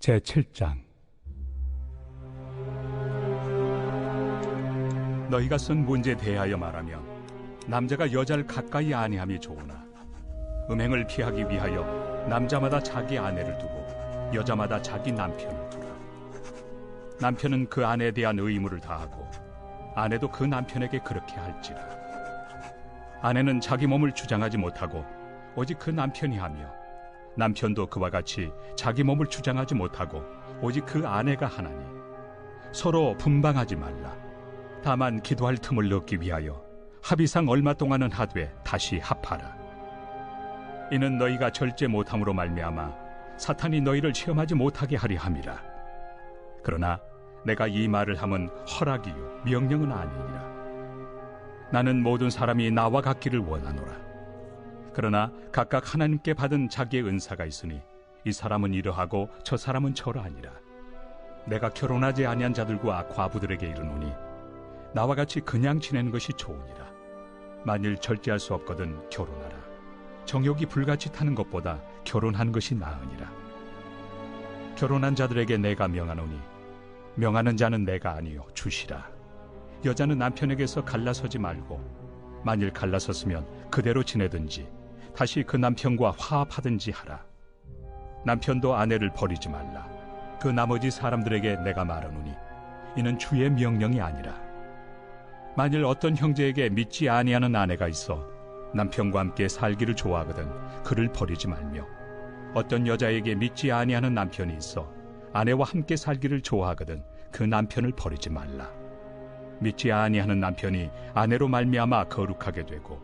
제7장. 너희가 쓴 문제에 대하여 말하면 남자가 여자를 가까이 아니함이 좋으나 음행을 피하기 위하여 남자마다 자기 아내를 두고 여자마다 자기 남편을 두라. 남편은 그 아내에 대한 의무를 다하고 아내도 그 남편에게 그렇게 할지라. 아내는 자기 몸을 주장하지 못하고 오직 그 남편이 하며 남편도 그와 같이 자기 몸을 주장하지 못하고 오직 그 아내가 하나니 서로 분방하지 말라. 다만 기도할 틈을 얻기 위하여 합의상 얼마 동안은 하되 다시 합하라. 이는 너희가 절제 못함으로 말미암아 사탄이 너희를 시험하지 못하게 하리 함이라. 그러나 내가 이 말을 함은 허락이요 명령은 아니니라. 나는 모든 사람이 나와 같기를 원하노라. 그러나 각각 하나님께 받은 자기의 은사가 있으니 이 사람은 이러하고 저 사람은 저러하니라. 내가 결혼하지 아니한 자들과 과부들에게 이르노니 나와 같이 그냥 지내는 것이 좋으니라. 만일 절제할 수 없거든 결혼하라. 정욕이 불같이 타는 것보다 결혼하는 것이 나으니라. 결혼한 자들에게 내가 명하노니 명하는 자는 내가 아니요 주시라. 여자는 남편에게서 갈라서지 말고 만일 갈라섰으면 그대로 지내든지 다시 그 남편과 화합하든지 하라. 남편도 아내를 버리지 말라. 그 나머지 사람들에게 내가 말하노니 이는 주의 명령이 아니라. 만일 어떤 형제에게 믿지 아니하는 아내가 있어 남편과 함께 살기를 좋아하거든 그를 버리지 말며, 어떤 여자에게 믿지 아니하는 남편이 있어 아내와 함께 살기를 좋아하거든 그 남편을 버리지 말라. 믿지 아니하는 남편이 아내로 말미암아 거룩하게 되고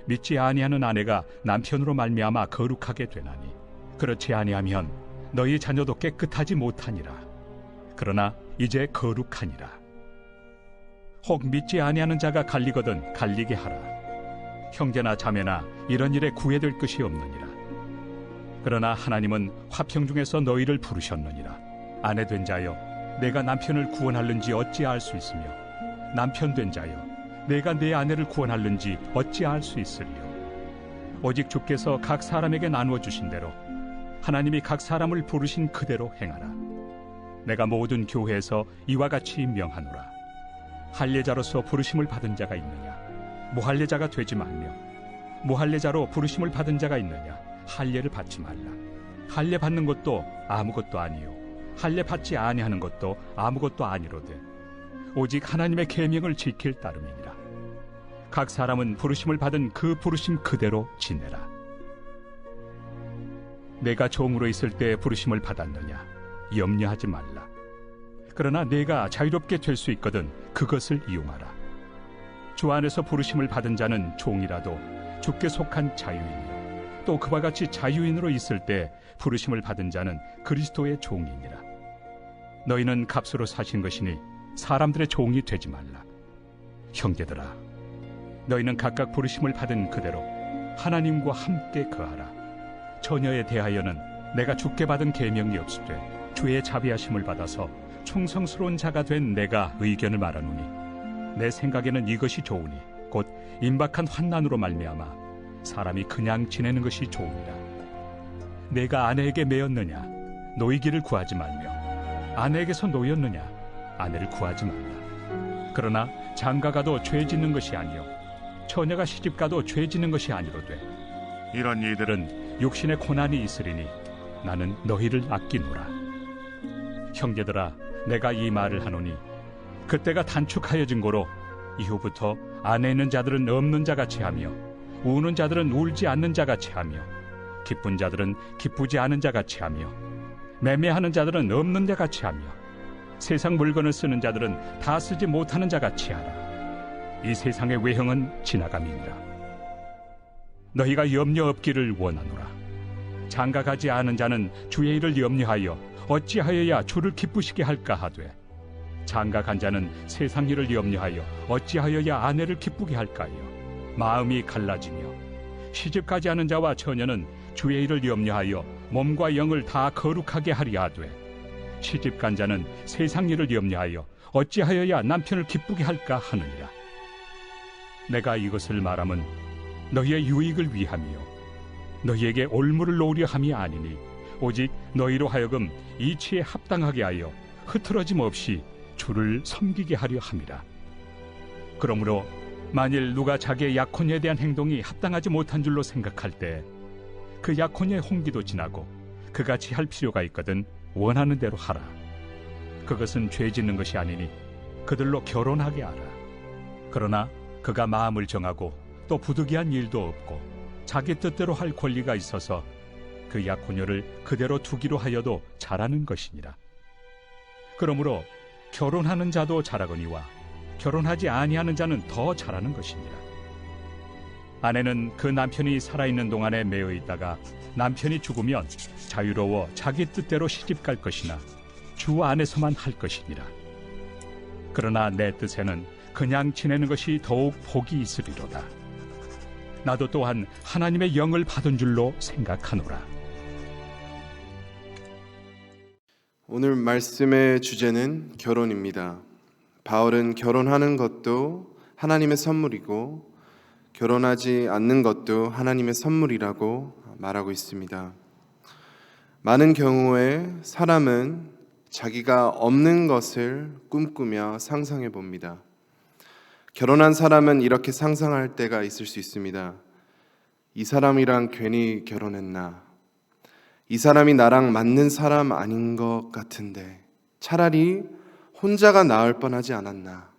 믿지 아니하는 아내가 남편으로 말미암아 거룩하게 되나니 그렇지 아니하면 너희 자녀도 깨끗하지 못하니라. 그러나 이제 거룩하니라. 혹 믿지 아니하는 자가 갈리거든 갈리게 하라. 형제나 자매나 이런 일에 구애될 것이 없느니라. 그러나 하나님은 화평 중에서 너희를 부르셨느니라. 아내 된 자여 내가 남편을 구원할는지 어찌 알 수 있으며 남편 된 자여 내가 내 아내를 구원할는지 어찌 알 수 있으리요. 오직 주께서 각 사람에게 나누어 주신 대로 하나님이 각 사람을 부르신 그대로 행하라. 내가 모든 교회에서 이와 같이 명하노라. 할례자로서 부르심을 받은 자가 있느냐 무할례자가 되지 말며, 무할례자로 부르심을 받은 자가 있느냐 할례를 받지 말라. 할례 받는 것도 아무것도 아니요 할례 받지 아니하는 것도 아무것도 아니로되 오직 하나님의 계명을 지킬 따름이니라. 각 사람은 부르심을 받은 그 부르심 그대로 지내라. 내가 종으로 있을 때 부르심을 받았느냐 염려하지 말라. 그러나 내가 자유롭게 될 수 있거든 그것을 이용하라. 주 안에서 부르심을 받은 자는 종이라도 주께 속한 자유인이요 또 그와 같이 자유인으로 있을 때 부르심을 받은 자는 그리스도의 종이니라. 너희는 값으로 사신 것이니 사람들의 종이 되지 말라. 형제들아, 너희는 각각 부르심을 받은 그대로 하나님과 함께 거하라. 처녀에 대하여는 내가 주께 받은 계명이 없으되 주의 자비하심을 받아서 충성스러운 자가 된 내가 의견을 말하노니 내 생각에는 이것이 좋으니 곧 임박한 환난으로 말미암아 사람이 그냥 지내는 것이 좋으니라. 내가 아내에게 매였느냐 노이기를 구하지 말며, 아내에게서 노였느냐 아내를 구하지 말라. 그러나 장가가도 죄 짓는 것이 아니요 처녀가 시집가도 죄 짓는 것이 아니로되 이런 이들은 육신의 고난이 있으리니 나는 너희를 아끼노라. 형제들아, 내가 이 말을 하노니 그때가 단축하여진 고로 이후부터 안에 있는 자들은 없는 자같이 하며 우는 자들은 울지 않는 자같이 하며 기쁜 자들은 기쁘지 않은 자같이 하며 매매하는 자들은 없는 자같이 하며 세상 물건을 쓰는 자들은 다 쓰지 못하는 자같이 하라. 이 세상의 외형은 지나감이니라. 너희가 염려 없기를 원하노라. 장가가지 않은 자는 주의 일을 염려하여 어찌하여야 주를 기쁘시게 할까 하되, 장가간 자는 세상 일을 염려하여 어찌하여야 아내를 기쁘게 할까요. 마음이 갈라지며 시집가지 않은 자와 처녀는 주의 일을 염려하여 몸과 영을 다 거룩하게 하리라 하되, 시집간 자는 세상 일을 염려하여 어찌하여야 남편을 기쁘게 할까 하느니라. 내가 이것을 말함은 너희의 유익을 위함이요 너희에게 올무를 놓으려 함이 아니니 오직 너희로 하여금 이치에 합당하게 하여 흐트러짐 없이 주를 섬기게 하려 함이라. 그러므로 만일 누가 자기의 약혼녀에 대한 행동이 합당하지 못한 줄로 생각할 때 그 약혼녀의 홍기도 지나고 그같이 할 필요가 있거든 원하는 대로 하라. 그것은 죄 짓는 것이 아니니 그들로 결혼하게 하라. 그러나 그가 마음을 정하고 또 부득이한 일도 없고 자기 뜻대로 할 권리가 있어서 그 약혼녀를 그대로 두기로 하여도 잘하는 것이니라. 그러므로 결혼하는 자도 잘하거니와 결혼하지 아니하는 자는 더 잘하는 것이니라. 아내는 그 남편이 살아있는 동안에 매여 있다가 남편이 죽으면 자유로워 자기 뜻대로 시집갈 것이나 주 안에서만 할 것이니라. 그러나 내 뜻에는 그냥 지내는 것이 더욱 복이 있으리로다. 나도 또한 하나님의 영을 받은 줄로 생각하노라. 오늘 말씀의 주제는 결혼입니다. 바울은 결혼하는 것도 하나님의 선물이고 결혼하지 않는 것도 하나님의 선물이라고 말하고 있습니다. 많은 경우에 사람은 자기가 없는 것을 꿈꾸며 상상해 봅니다. 결혼한 사람은 이렇게 상상할 때가 있을 수 있습니다. 이 사람이랑 괜히 결혼했나? 이 사람이 나랑 맞는 사람 아닌 것 같은데 차라리 혼자가 나을 뻔하지 않았나?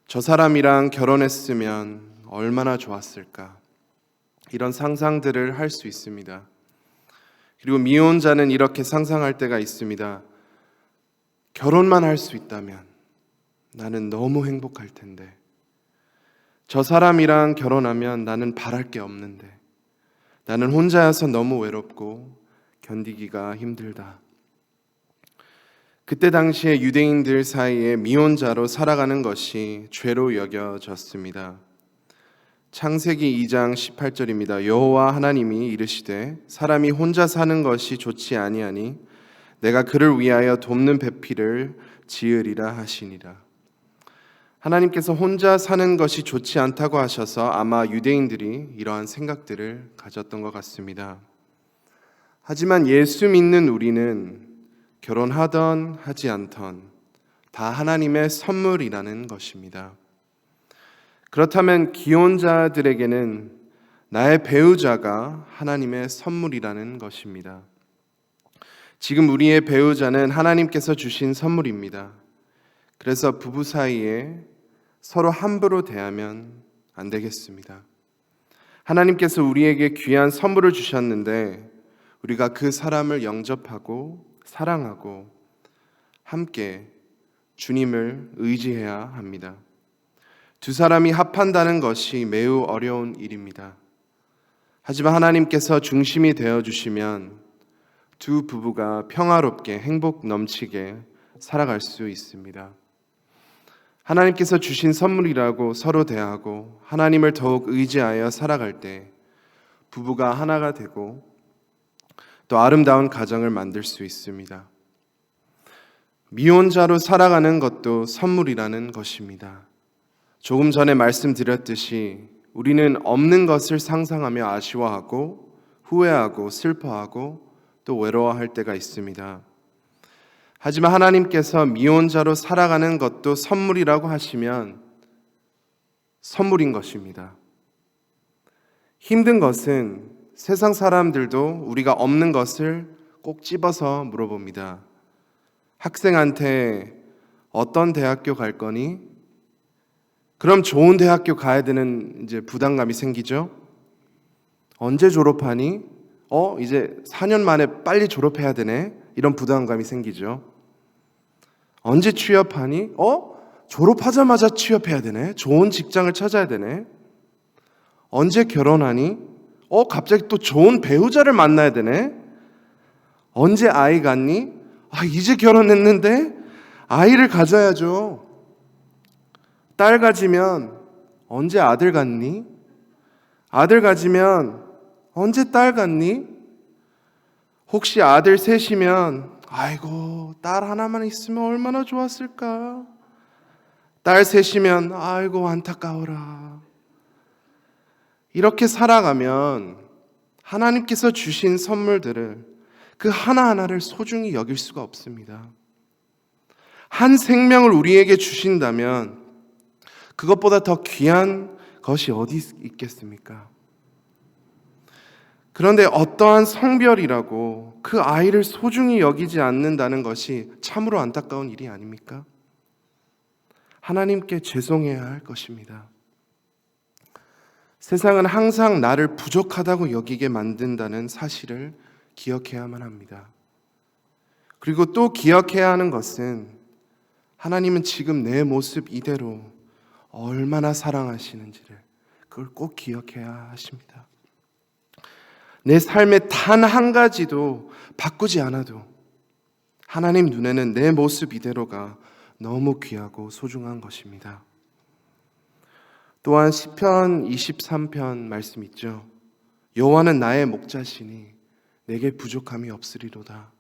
저 사람이랑 결혼했으면 얼마나 좋았을까? 이런 상상들을 할 수 있습니다. 그리고 미혼자는 이렇게 상상할 때가 있습니다. 결혼만 할 수 있다면 나는 너무 행복할 텐데 저 사람이랑 결혼하면 나는 바랄 게 없는데 나는 혼자여서 너무 외롭고 견디기가 힘들다. 그때 당시에 유대인들 사이에 미혼자로 살아가는 것이 죄로 여겨졌습니다. 창세기 2장 18절입니다. 여호와 하나님이 이르시되 사람이 혼자 사는 것이 좋지 아니하니 내가 그를 위하여 돕는 배필을 지으리라 하시니라. 하나님께서 혼자 사는 것이 좋지 않다고 하셔서 아마 유대인들이 이러한 생각들을 가졌던 것 같습니다. 하지만 예수 믿는 우리는 결혼하던 하지 않던 다 하나님의 선물이라는 것입니다. 그렇다면 기혼자들에게는 나의 배우자가 하나님의 선물이라는 것입니다. 지금 우리의 배우자는 하나님께서 주신 선물입니다. 그래서 부부 사이에 서로 함부로 대하면 안 되겠습니다. 하나님께서 우리에게 귀한 선물을 주셨는데 우리가 그 사람을 영접하고 사랑하고 함께 주님을 의지해야 합니다. 두 사람이 합한다는 것이 매우 어려운 일입니다. 하지만 하나님께서 중심이 되어주시면 두 부부가 평화롭게 행복 넘치게 살아갈 수 있습니다. 하나님께서 주신 선물이라고 서로 대하고 하나님을 더욱 의지하여 살아갈 때 부부가 하나가 되고 또 아름다운 가정을 만들 수 있습니다. 미혼자로 살아가는 것도 선물이라는 것입니다. 조금 전에 말씀드렸듯이 우리는 없는 것을 상상하며 아쉬워하고 후회하고 슬퍼하고 또 외로워할 때가 있습니다. 하지만 하나님께서 미혼자로 살아가는 것도 선물이라고 하시면 선물인 것입니다. 힘든 것은 세상 사람들도 우리가 없는 것을 꼭 집어서 물어봅니다. 학생한테 어떤 대학교 갈 거니? 그럼 좋은 대학교 가야 되는 이제 부담감이 생기죠. 언제 졸업하니? 이제 4년 만에 빨리 졸업해야 되네. 이런 부담감이 생기죠. 언제 취업하니? 졸업하자마자 취업해야 되네. 좋은 직장을 찾아야 되네. 언제 결혼하니? 갑자기 또 좋은 배우자를 만나야 되네. 언제 아이 갖니? 이제 결혼했는데 아이를 가져야죠. 딸 가지면 언제 아들 갖니? 아들 가지면 언제 딸 갖니? 혹시 아들 셋이면 아이고 딸 하나만 있으면 얼마나 좋았을까? 딸 셋이면 아이고 안타까워라. 이렇게 살아가면 하나님께서 주신 선물들을 그 하나하나를 소중히 여길 수가 없습니다. 한 생명을 우리에게 주신다면 그것보다 더 귀한 것이 어디 있겠습니까? 그런데 어떠한 성별이라고 그 아이를 소중히 여기지 않는다는 것이 참으로 안타까운 일이 아닙니까? 하나님께 죄송해야 할 것입니다. 세상은 항상 나를 부족하다고 여기게 만든다는 사실을 기억해야만 합니다. 그리고 또 기억해야 하는 것은 하나님은 지금 내 모습 이대로 얼마나 사랑하시는지를 그걸 꼭 기억해야 하십니다. 내 삶의 단 한 가지도 바꾸지 않아도 하나님 눈에는 내 모습 이대로가 너무 귀하고 소중한 것입니다. 또한 시편 23편 말씀 있죠. 여호와는 나의 목자시니 내게 부족함이 없으리로다.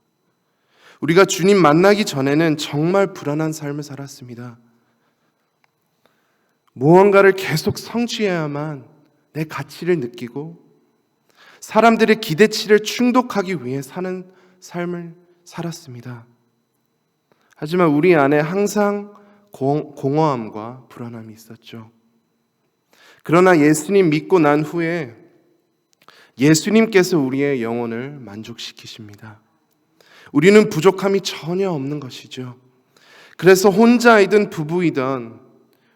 우리가 주님 만나기 전에는 정말 불안한 삶을 살았습니다. 무언가를 계속 성취해야만 내 가치를 느끼고 사람들의 기대치를 충족하기 위해 사는 삶을 살았습니다. 하지만 우리 안에 항상 공허함과 불안함이 있었죠. 그러나 예수님 믿고 난 후에 예수님께서 우리의 영혼을 만족시키십니다. 우리는 부족함이 전혀 없는 것이죠. 그래서 혼자이든 부부이든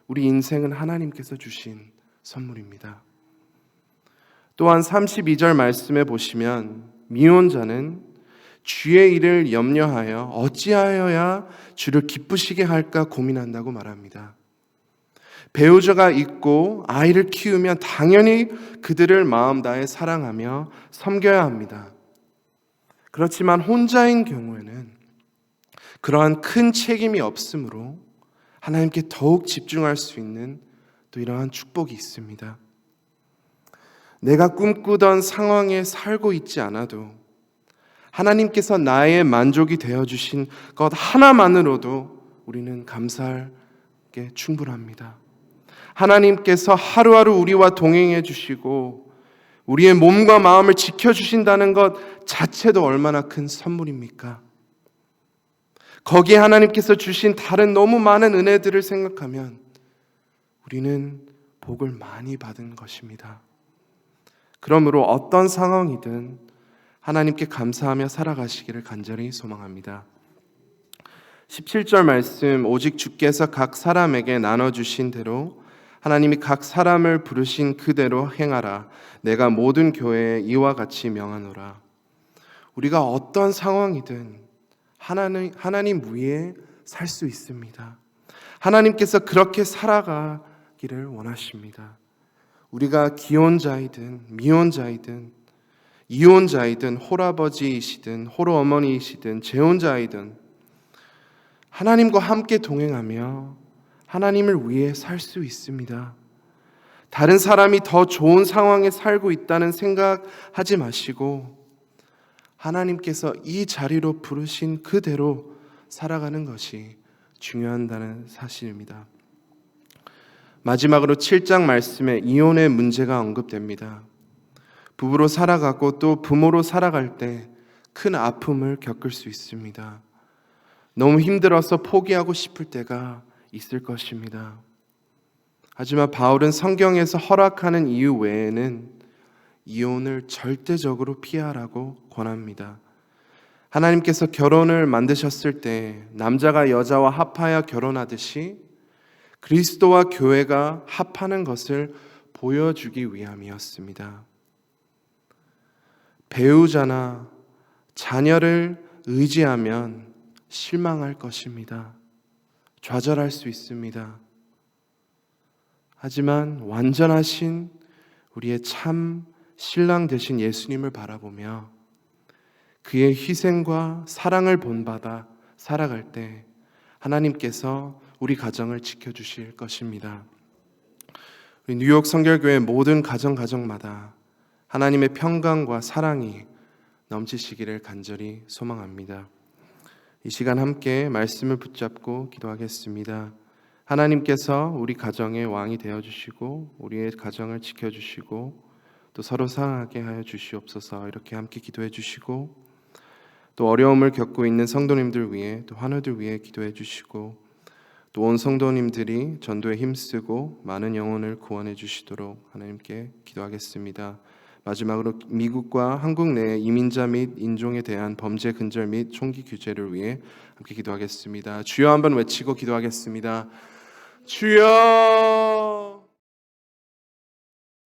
우리 인생은 하나님께서 주신 선물입니다. 또한 32절 말씀에 보시면 미혼자는 주의 일을 염려하여 어찌하여야 주를 기쁘시게 할까 고민한다고 말합니다. 배우자가 있고 아이를 키우면 당연히 그들을 마음 다해 사랑하며 섬겨야 합니다. 그렇지만 혼자인 경우에는 그러한 큰 책임이 없으므로 하나님께 더욱 집중할 수 있는 또 이러한 축복이 있습니다. 내가 꿈꾸던 상황에 살고 있지 않아도 하나님께서 나의 만족이 되어주신 것 하나만으로도 우리는 감사하게 충분합니다. 하나님께서 하루하루 우리와 동행해 주시고 우리의 몸과 마음을 지켜주신다는 것 자체도 얼마나 큰 선물입니까? 거기에 하나님께서 주신 다른 너무 많은 은혜들을 생각하면 우리는 복을 많이 받은 것입니다. 그러므로 어떤 상황이든 하나님께 감사하며 살아가시기를 간절히 소망합니다. 17절 말씀, 오직 주께서 각 사람에게 나눠주신 대로 하나님이 각 사람을 부르신 그대로 행하라. 내가 모든 교회에 이와 같이 명하노라. 우리가 어떤 상황이든 하나님 위에 살 수 있습니다. 하나님께서 그렇게 살아가기를 원하십니다. 우리가 기혼자이든 미혼자이든 이혼자이든 홀아버지이시든 홀어머니이시든 재혼자이든 하나님과 함께 동행하며 하나님을 위해 살 수 있습니다. 다른 사람이 더 좋은 상황에 살고 있다는 생각하지 마시고 하나님께서 이 자리로 부르신 그대로 살아가는 것이 중요하다는 사실입니다. 마지막으로 7장 말씀에 이혼의 문제가 언급됩니다. 부부로 살아가고 또 부모로 살아갈 때 큰 아픔을 겪을 수 있습니다. 너무 힘들어서 포기하고 싶을 때가 있을 것입니다. 하지만 바울은 성경에서 허락하는 이유 외에는 이혼을 절대적으로 피하라고 권합니다. 하나님께서 결혼을 만드셨을 때 남자가 여자와 합하여 결혼하듯이 그리스도와 교회가 합하는 것을 보여주기 위함이었습니다. 배우자나 자녀를 의지하면 실망할 것입니다. 좌절할 수 있습니다. 하지만 완전하신 우리의 참 신랑 되신 예수님을 바라보며 그의 희생과 사랑을 본받아 살아갈 때 하나님께서 우리 가정을 지켜주실 것입니다. 우리 뉴욕 성결교회 모든 가정마다 하나님의 평강과 사랑이 넘치시기를 간절히 소망합니다. 이 시간 함께 말씀을 붙잡고 기도하겠습니다. 하나님께서 우리 가정의 왕이 되어주시고 우리의 가정을 지켜주시고 또 서로 사랑하게 하여 주시옵소서. 이렇게 함께 기도해 주시고 또 어려움을 겪고 있는 성도님들 위해 또 환우들 위해 기도해 주시고 또 온 성도님들이 전도에 힘쓰고 많은 영혼을 구원해 주시도록 하나님께 기도하겠습니다. 마지막으로 미국과 한국 내 이민자 및 인종에 대한 범죄 근절 및 총기 규제를 위해 함께 기도하겠습니다. 주여 한번 외치고 기도하겠습니다. 주여